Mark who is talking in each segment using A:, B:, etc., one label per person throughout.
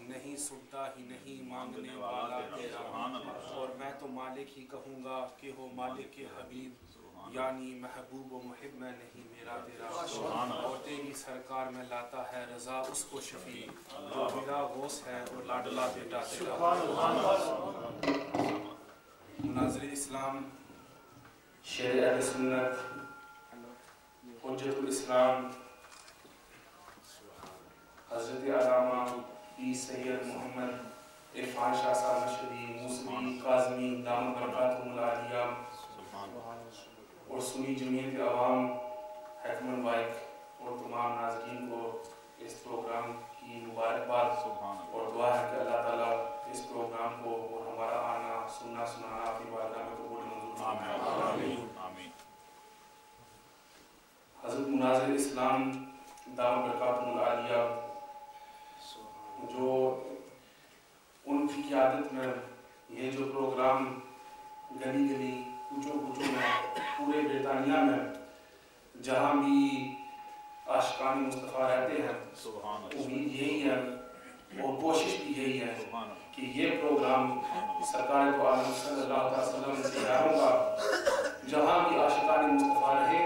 A: نہیں سنتا ہی نہیں مانگنے والا تیرا، اور میں تو مالک ہی کہوں گا کہ ہو مالک حبیب، یعنی محبوب و محب میں نہیں میرا تیرا، اور تیری سرکار میں لاتا ہے رضا اس کو شفیع جو میرا غوث ہے اور لاڈلا بیٹا تیرا۔ مناظر اسلام، شیر اہل سنت، حجت الاسلام، حضرت علامہ پیر سید محمد عرفان شاہ صاحب مشہدی موسوی کاظمی دامت برکاتہم العالیہ، اور سنی جمعیت عوام حکمن بائک اور تمام ناظرین کو اس پروگرام کی مبارکباد، اور دعا ہے کہ اللہ تعالیٰ اس پروگرام کو اور ہمارا آنا سننا سنانا اپنی بارگاہ میں قبول منظور فرمائے۔ حضرت مناظر اسلام دامت برکاتہم العالیہ جو ان کی قیادت میں یہ جو پروگرام گلی گلی کوچوں کوچوں میں پورے برطانیہ میں جہاں بھی عاشقان مصطفیٰ رہتے ہیں، امید یہی ہے اور کوشش بھی یہی ہے کہ یہ پروگرام سرکار دو عالم صلی اللہ علیہ وسلم سے یاروں کا جہاں بھی عاشقان مصطفیٰ رہے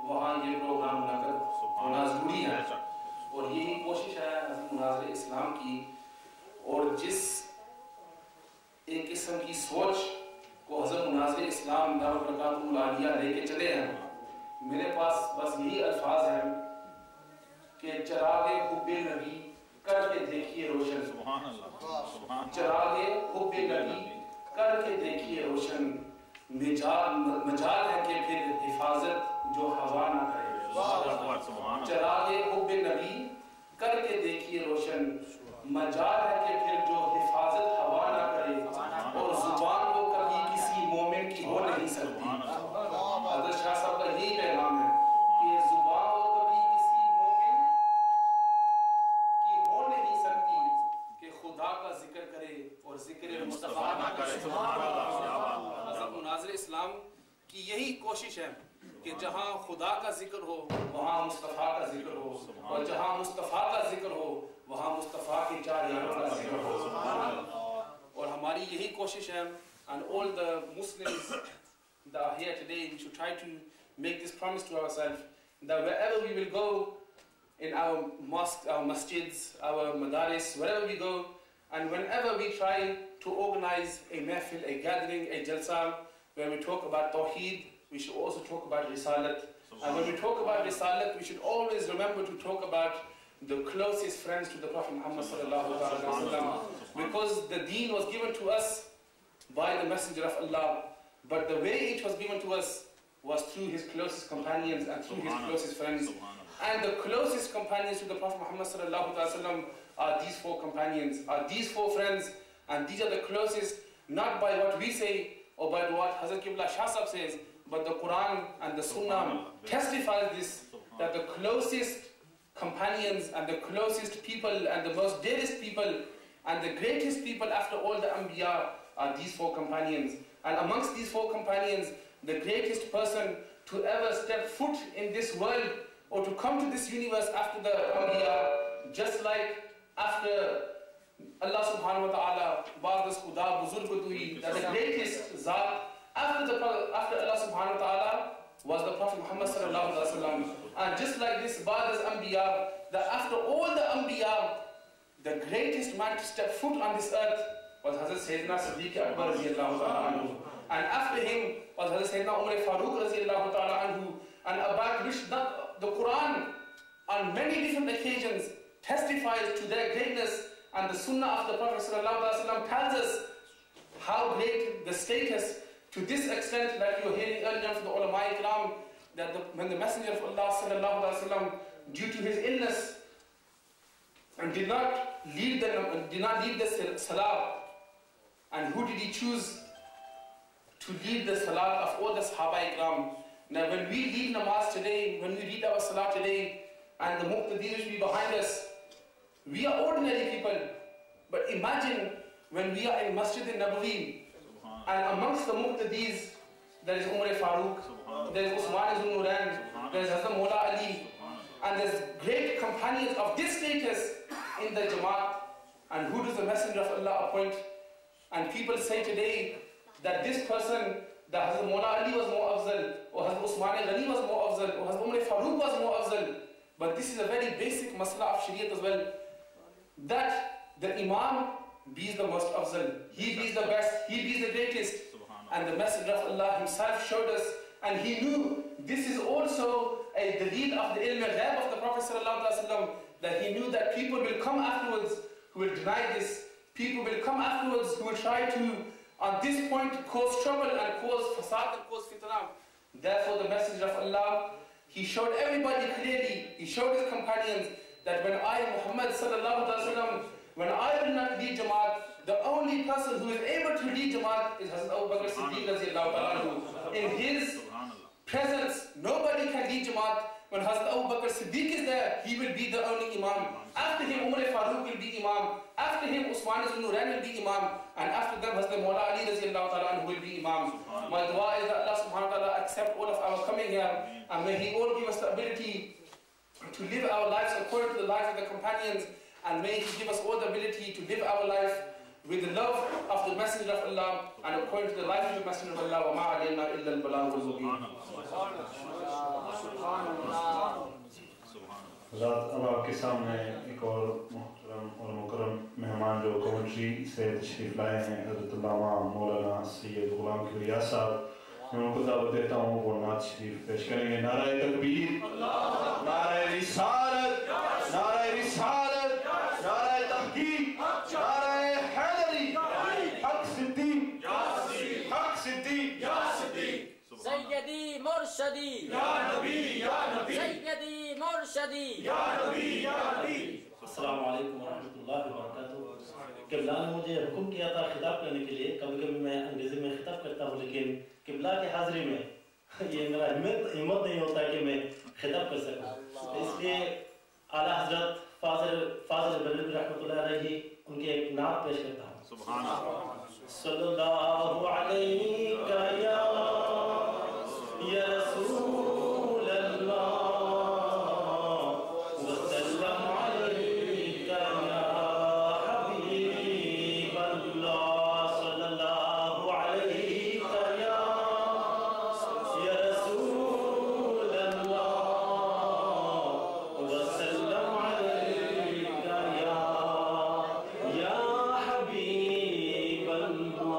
A: وہاں یہ پروگرام منعقد ہونا ضروری ہے، اور یہی کوشش ہے حضرت مناظر اسلام کی، اور جس ایک قسم کی سوچ کو حضرت مناظر اسلام دامت برکاتہم العالیہ لے کے چلے ہیں، میرے پاس بس یہی الفاظ ہیں کہ چراغ حب نبی کر کے دیکھیے روشن، چراغ حب نبی کر کے دیکھیے روشن، مجال ہے کہ پھر حفاظت جو ہوا نہ کرے، چراغ حب نبی کر کے دیکھیے روشن، مجال ہے کہ پھر جو حفاظت ہوا نہ کرے، اور زبان وہ کبھی کسی مومن کی ہو نہیں سکتی۔ حضرت شاہ صاحب کا یہی پیغام ہے کہ زبان وہ کبھی کسی مومن کی ہو نہیں سکتی کہ خدا کا ذکر کرے اور ذکر مصطفیٰ نہ کرے۔ حضرت مناظر اسلام کی یہی کوشش ہے کہ جہاں خدا کا ذکر ہو وہاں مصطفیٰ کا ذکر ہو، اور جہاں مصطفیٰ کا ذکر ہو وہاں مصطفیٰ کے چار یاروں کا ذکر ہو، اور ہماری یہی کوشش ہے، and all the Muslims that are here today, we should try to make this promise to ourselves that wherever we will go in our mosques, our masjids, our madaris, wherever we go, and whenever we try to organize a mehfil, a gathering, a jalsa, where we talk about Tawheed, we should also talk about Risalat. And when we talk about Risalat, we should always remember to talk about the closest friends to the Prophet Muhammad sallallahu alaihi wasallam, because the deen was given to us by the Messenger of Allah, but the way it was given to us was through his closest companions and through his closest friends. And the closest companions to the Prophet Muhammad sallallahu alaihi wasallam are these four companions, are these four friends, and these are the closest, not by what we say or by what Hazrat Qibla Shah Sahib says, but the Quran and the Sunnah testifies this, that the closest companions and the closest people and the most dearest people and the greatest people after all the Anbiya are these four companions. And amongst these four companions, the greatest person to ever step foot in this world or to come to this universe after the Anbiya, just like after Allah subhanahu wa ta'ala, Bardas Khuda Buzurg Dui, that the greatest Zat after Allah subhanahu wa ta'ala was the Prophet Muhammad sallallahu alaihi wasallam. And just like this Bardas Anbiya, that after all the Anbiya, the greatest man to step foot on this earth was Hazrat Sayyidina Siddiq Akbar radiyallahu ta'ala anhu. And after him was Hazrat Sayyidina Umar Farooq radiyallahu ta'ala anhu. And about which the Quran on many different occasions testifies to their greatness, and the Sunnah of the Prophet sallallahu alaihi wasallam tells us how great the status, to this extent that you are hearing earlier from the ulama ikram, that when the Messenger of Allah sallallahu alaihi wasallam, due to his illness, and did not lead the salah, and who did he choose to lead the salah of all the Sahaba ikram? Now when we lead namaz today, when we read our salah today, and the muqtadeen will be behind us, we are ordinary people, but imagine when we are in Masjid al-Nabawi, and amongst the muqtadis there is Umar Farooq, there is Usman ibn Nurayn, there is Hazrat Mawla Ali, and there is great companions of this status, in the Jamaat, and who does the Messenger of Allah appoint? And people say today that this person, that Hazrat Mawla Ali was more afzal, or Hazrat Usman Ghani was more afzal, or Hazrat Umar Farooq was more afzal. But this is a very basic masla of Shariat as well, that the Imam be the most afzal, he be the best, he be the greatest. And the Messenger of Allah himself showed us, and he knew this is also a daleel of the ilm al-ghaib of the Prophet ﷺ, that he knew that people will come afterwards who will deny this. People will come afterwards who will try to, on this point, cause trouble and cause fasad and cause fitna. Therefore, the Messenger of Allah, he showed everybody clearly, he showed his companions, that when I, Muhammad ﷺ, when I will not lead Jamaat, the only person who is able to lead Jamaat is Hazrat Abu Bakr Siddiq radiallahu ta'ala. In his presence, nobody can lead Jamaat. When Hazrat Abu Bakr Siddiq is there, he will be the only Imam. After him, Umar Farooq will be Imam. After him, Usman ibn Nurayn will be Imam. And after them, Hazrat Mawla Ali radiallahu ta'ala will be Imam. My dua is that Allah subhanahu wa ta'ala accept all of our coming here, and may He all give us the ability to live our lives according to the lives of the companions, and may He give us all the ability to live our life with the love of the Messenger of Allah and according to the life of the Messenger of Allah. وَمَا عَلَيْنَا إِلَّا الْبَلَاغُ الْمُبِينُ.
B: حضرات اب آپ کے سامنے ایک اور محترم اور مکرم مہمان جو کومنٹری سے تشریف لائے ہیں، حضرت علامہ مولانا سید غلام کبریا صاحب، میں ان کو دعوت دیتا ہوں وہ نعت شریف پیش کریں گے۔ نعرہ تکبیر، نعرہ رسالت، نعرہ رسالت، نعرہ تحقیق، نعرہ حیدری، حق صدیق، حق صدیق،
C: سیدی مرشدی
D: یا نبی یا نبی،
C: سیدی مرشدی
D: یا نبی یا نبی۔
E: السلام علیکم ورحمۃ اللہ وبرکاتہ۔ قبلہ نے مجھے حکم کیا تھا خطاب کرنے کے لیے، کبھی کبھی میں انگریزی میں خطاب کرتا ہوں، لیکن قبلہ کی حاضری میں یہ میرا ہمت نہیں ہوتا کہ میں خطاب کر سکوں، اس لیے اعلیٰ حضرت فاضل بریلوی رحمۃ اللہ علیہ ان کی ایک نعت پیش کرتا ہوں۔
D: سبحان اللہ۔
E: صلی اللہ علیہ یا رسول اللہ وسلم علیک یا حبیب اللہ، صلی اللہ علیہ یا رسول اللہ وسلم علیک یا حبیب اللہ۔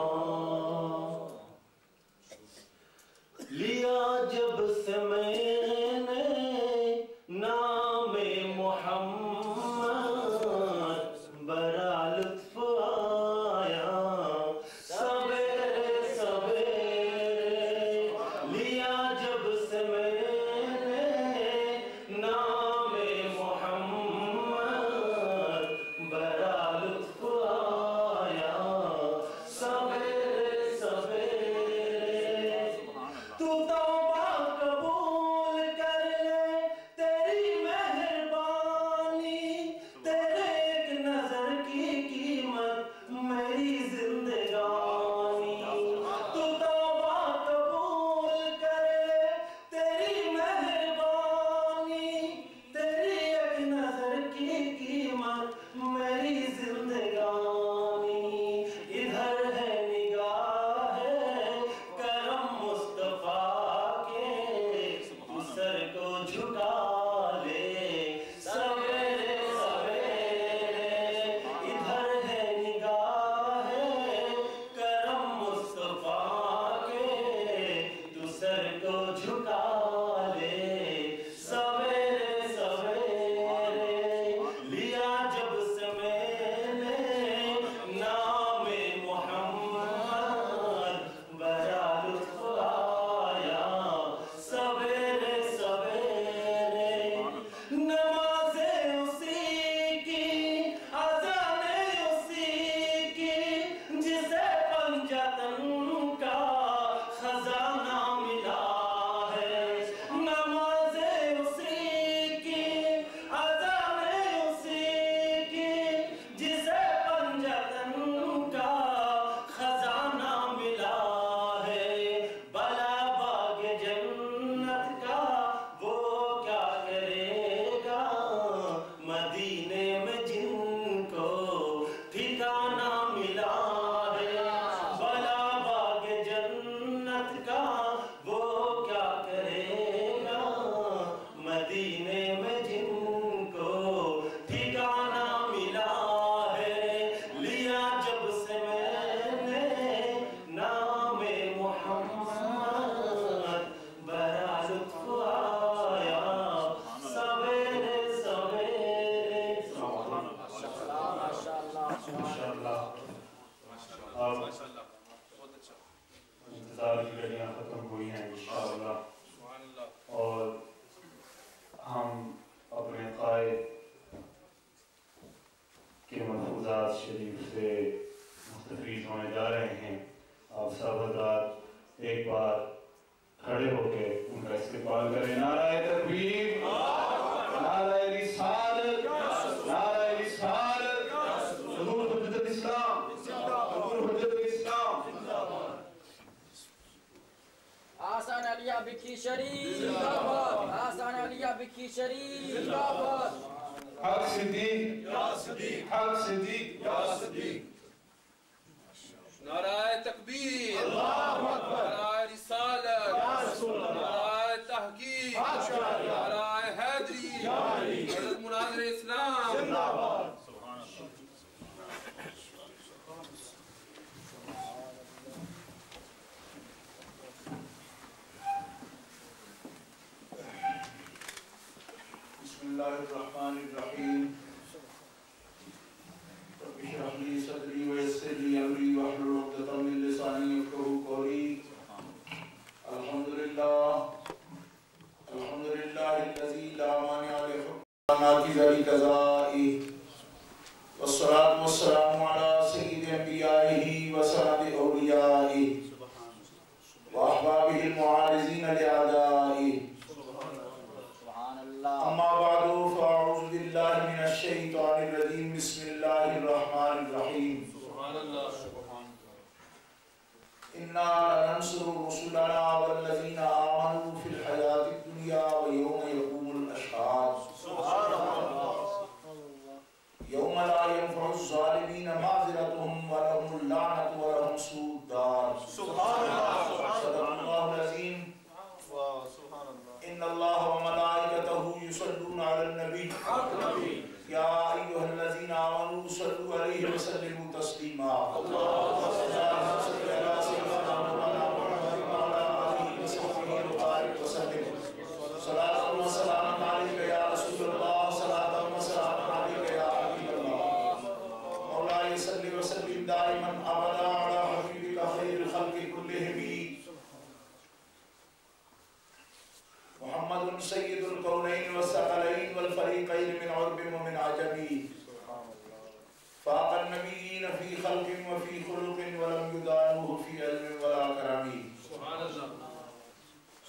B: استقبال کریں. نعرہ تکبیر، نعرہ رسالت، نعرہ رسالت، حضور حجت الاسلام، حضور حجت الاسلام.
C: آسان علیہ بکی شریف زندہ باد. آسان علیہ بکی شریف زندہ باد.
B: حق صدیق، حق صدیق،
A: نعرہ تکبیر، نعرہ رسالت، نعرہ تحقیق، نعرہ حیدری، حضرت مناظر اسلام.
B: بسم اللہ الرحمن الرحیم. رب اشرح لي صدري ويسر لي امري واحلل عقدة من لساني يفقهوا قولي. الحمد لله الذي لا مانع لحكمه ناقض لقضائه، والصلاة والسلام على سيد انبيائه وسند اوليائه واحبابه المعارضين لاعدائه. اما بعد فاعوذ بالله من الشيطان الرجيم. بسم الله الرحمن الرحيم. انا لننصر رسلنا والذين امنوا في الحياة الدنيا ويوم يقوم الاشهاد. يوم لا ينفع الظالمين معذرتهم ولهم اللعنة ولهم سوء الدار. صدق الله العظيم. إن الله وملائكته يصلون على النبي يا أيها الذين آمنوا صلوا عليه وسلموا تسليما. اللهم صل على سيدنا محمد وعلى آله وصحبه وبارك وسلم. صلاة وسلام عليك يا رسول الله، صلاة وسلام عليك يا حبيب الله. مولاي صل وسلم دائما أبدا على حبيبك خير الخلق كلهم محمد سيد الكونين والثقلين والفريقين من عرب ومن عجم. فاق النبيين في خلق وفي خلق ولم يدانوه في علم ولا كرم.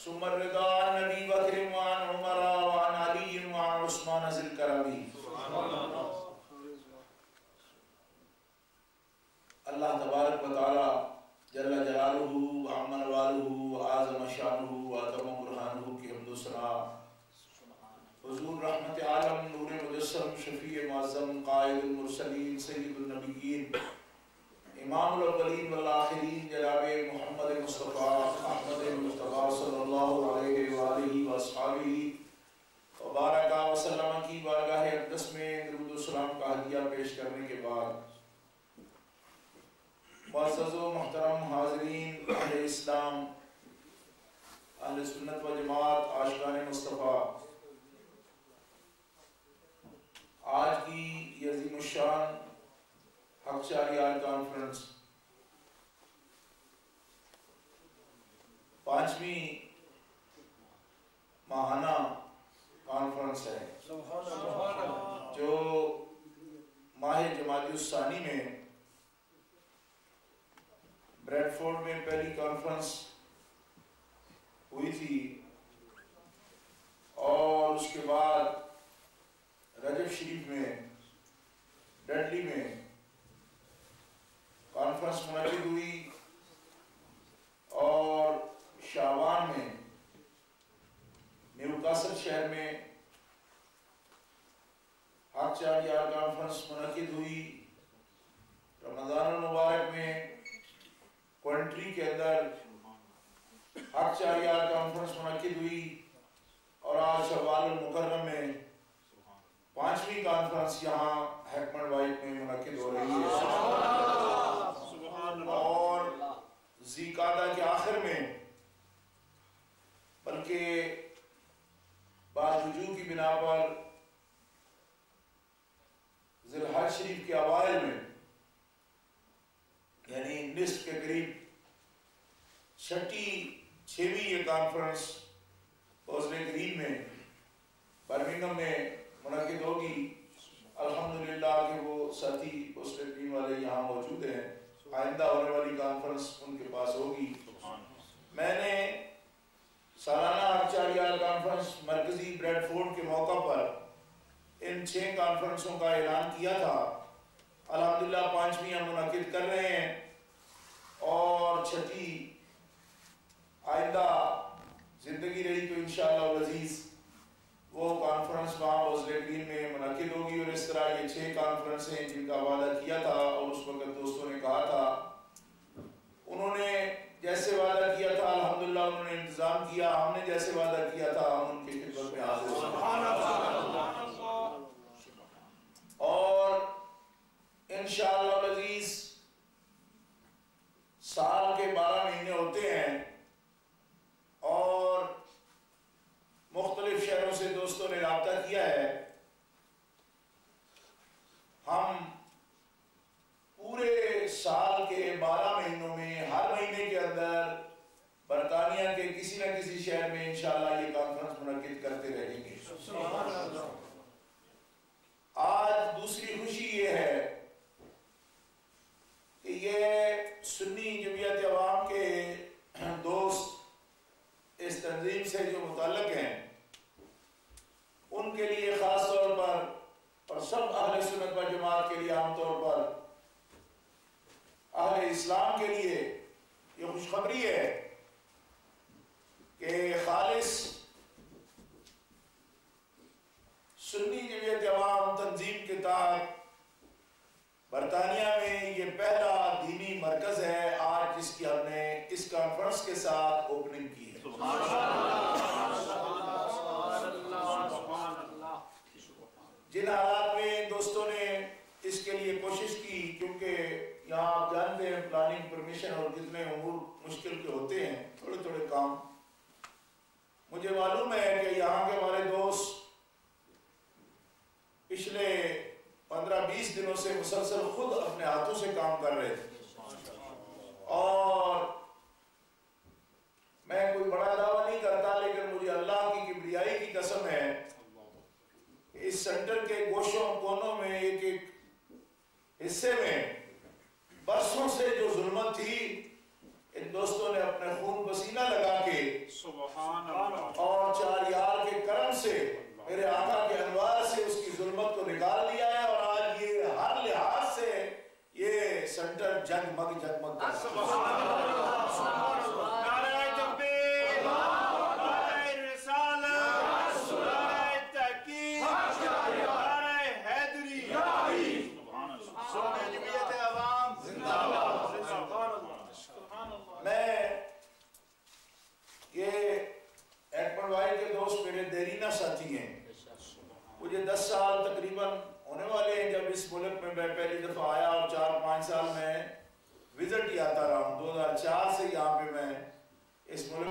B: ثم الرضا عن ابي بكر وعن عمر وعن علي وعن عثمان ذي الكرم. اللہ تبارک و تعالی جل جلالہ وعمن والہ وعظم شانہ واتم برہانہ کی حمد و ثنا. حضور رحمت عالم نور مجسم شفیع معظم قائد المرسلین سید النبیین امام الاولین والآخرین جناب محمد مصطفیٰ احمد مصطفیٰ صلی اللہ علیہ وآلہ واصحابہ وبارک وسلم کی بارگاہ اقدس میں درود و سلام کا ہدیہ پیش کرنے کے بعد، معزز و محترم حاضرین اہل اسلام، اہل سنت و جماعت، عاشقان مصطفیٰ، آج کی یہ عظیم الشان حق شہریار کانفرنس 5ویں ماہانہ کانفرنس ہے جو ماہ جمادی الثانی میں بریڈ فورڈ میں پہلی کانفرنس ہوئی تھی، اور اس کے بعد رجب شریف میں ڈیڈلی میں کانفرنس منعقد ہوئی، اور شعبان میں نیو کاسل شہر میں حق شہریار کانفرنس منعقد ہوئی. رمضان المبارک میں کوئنٹری کے اندر حق شہریار کانفرنس منعقد ہوئی، اور آج شوال المکرم میں 5ویں کانفرنس یہاں ہیکمنڈ وائٹ میں منعقد ہو رہی ہے. اور ذی قعدہ کے آخر میں، بلکہ بعض وجوہ کی بنا پر ذی الحج شریف کے اوائل میں، یعنی نصف کے قریب 6ویں یہ کانفرنس حوضلے گرین میں برمنگھم میں منعقد ہوگی. الحمدللہ کہ وہ ساتھی حوضلے گرین والے یہاں موجود ہیں. آئندہ ہونے والی کانفرنس ان کے پاس ہوگی. میں نے
F: سالانہ چاریال کانفرنس مرکزی بریڈ فورڈ کے موقع پر ان 6 کانفرنسوں کا اعلان کیا تھا. الحمدللہ 5ویں ہم منعقد کر رہے ہیں اور 6ٹھی آئندہ زندگی رہی تو انشاءاللہ العزیز وہ کانفرنس وہاں عزلِ گرین میں منعقد ہوگی. اور اس طرح یہ 6 کانفرنسیں جن کا وعدہ کیا تھا اور اس وقت دوستوں نے کہا تھا, انہوں نے جیسے وعدہ کیا تھا الحمدللہ انہوں نے انتظام کیا. ہم نے جیسے وعدہ کیا تھا ہم ان کی خدمت میں حاضر ہیں اور انشاءاللہ العزیز سال کے 12 مہینے ہوتے ہیں اور مختلف شہروں سے دوستوں نے رابطہ کیا ہے. ہم پورے سال کے 12 مہینوں میں ہر مہینے کے اندر برطانیہ کے کسی نہ کسی شہر میں انشاءاللہ یہ کانفرنس منعقد کرتے رہیں گے. آج دوسری خوشی یہ ہے کہ یہ سنی جمعیت عوام کے دوست اس تنظیم سے جو متعلق ہیں ان کے لیے خاص طور پر اور سب اہل سنت و جماعت کے لیے عام طور پر اہل اسلام کے لیے یہ خوشخبری ہے کہ خالص سنی جمعیت عوام تنظیم کے تحت برطانیہ میں یہ پہلا دینی مرکز ہے آج جس کی ہم نے اس کانفرنس کے ساتھ اوپننگ کی ہے. جن حالات میں دوستوں نے اس کے لیے کوشش کی, کیونکہ یہاں آپ جانتے ہیں پلاننگ پرمیشن اور کتنے امور مشکل کے ہوتے ہیں, تھوڑے کام. مجھے معلوم ہے کہ یہاں کے ہمارے دوست پچھلے 15-20 دنوں سے مسلسل خود اپنے ہاتھوں سے کام کر رہے تھے اور میں کوئی بڑا دعویٰ نہیں کرتا لیکن مجھے اللہ کی کبریائی کی قسم ہے کہ اس سینٹر کے گوشوں کونوں میں ایک حصے میں برسوں سے جو ظلمت تھی ان دوستوں نے اپنے خون پسینہ لگا کے اور 4 یار کے کرم سے میرے آقا کے انوار سے اس کی ظلمت کو نکال دیا ہے اور آج یہ ہر لحاظ سے یہ سینٹر جگمگ کرتا ہے. ساتھی ہیں, مجھے 10 سال تقریباً ہونے والے ہیں جب اس ملک میں پہلی دفعہ آیا اور 4-5 سال میں وزٹ ہی آتا رہا ہوں. 2004 سے یہاں پہ میں اس ملک